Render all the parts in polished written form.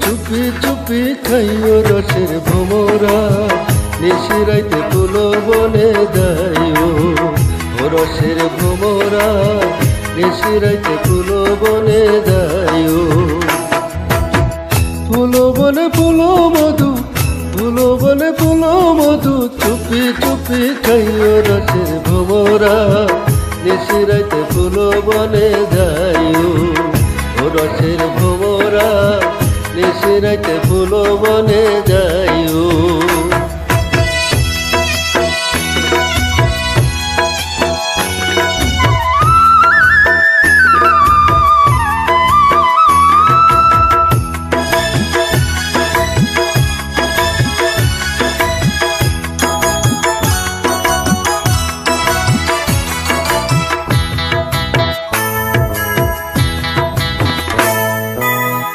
চুপি চুপি খাইও রসের ভোমরা, নিশিরাইতে ফুল বনে যাইও। ও রসের ভোমরা, নিশিরাইতে ফুল বনে যাইও। ফুল বনে ফুল মধু, ফুল বনে ফুল মধু, চুপি চুপি খাইও রসের ভোমরা, নিশিরাইতে ফুল বনে যাইও। ও রসের ভোমরা, নিশিরাইতে ফুল বনে যাইও।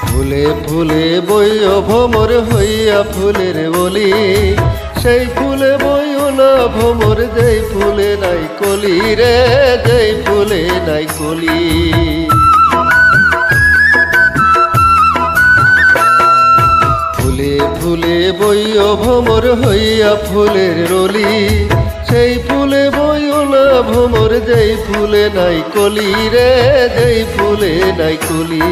ফুলে ফুলে বইও ভ্রমর হইয়া ফুলের বলি, সেই ফুলে বইও না ভ্রমর, যেই ফুলে নাই কলি রে, যেই ফুলে নাই কলি। ফুলে ফুলে বইও ভ্রমর হইয়া ফুলের রলি, সেই ফুলে বইও না ভ্রমর, যেই ফুলে নাই কলি রে, যেই ফুলে নাই কলি।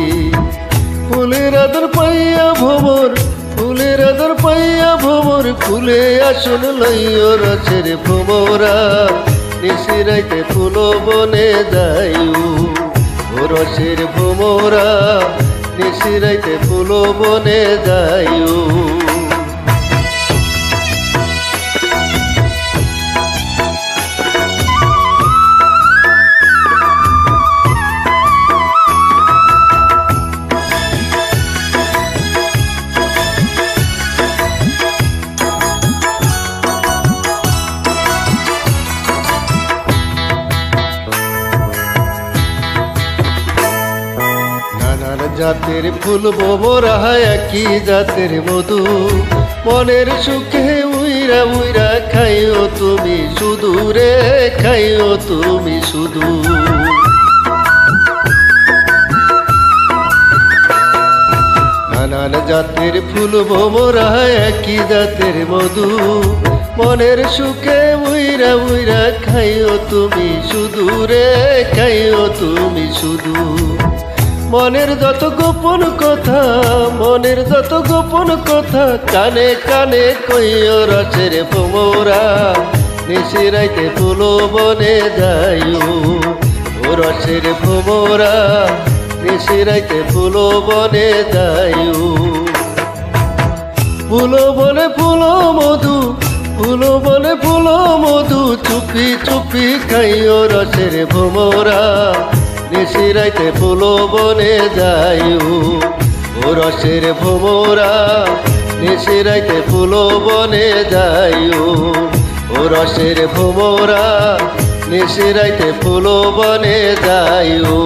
ফুলের আদর পাইয়া ভ্রমর, ফুলের আদর পাইয়া ভ্রমর, ফুলে আসন লইও রসের ভোমরা, নিশিরাইতে ফুল বনে যাইও। ও রসের ভোমরা, নিশিরাইতে ফুল বনে যাইও। নানান জাতের ফুল ভোমরা, একই জাতের মধু, মনের সুখে উইরা উইরা খাইও তুমি শুধু রে, খাইও তুমি শুধু। নানান জাতের ফুল ভোমরা, একই জাতের মধু, মনের সুখে উইরা উইরা খাইও তুমি শুধু রে, খাইও তুমি শুধু। মনের যত গোপন কথা, মনের যত গোপন কথা, কানে কানে কইও রসের ভোমরা, নিশিরাইতে ফুল বনে যাইও। ও রসের ভোমরা, নিশিরাইতে ফুল বনে যাইও। ফুল বনে ফুল মধু, ফুল বনে ফুল মধু, চুপি চুপি খাইও রসের ভোমরা, নিশিরাইতে ফুল বনে যাইও। ও রসের ভোমরা, নিশিরাইতে ফুল বনে যাইও। ও রসের ভোমরা, নিশিরাইতে ফুল বনে যাইও।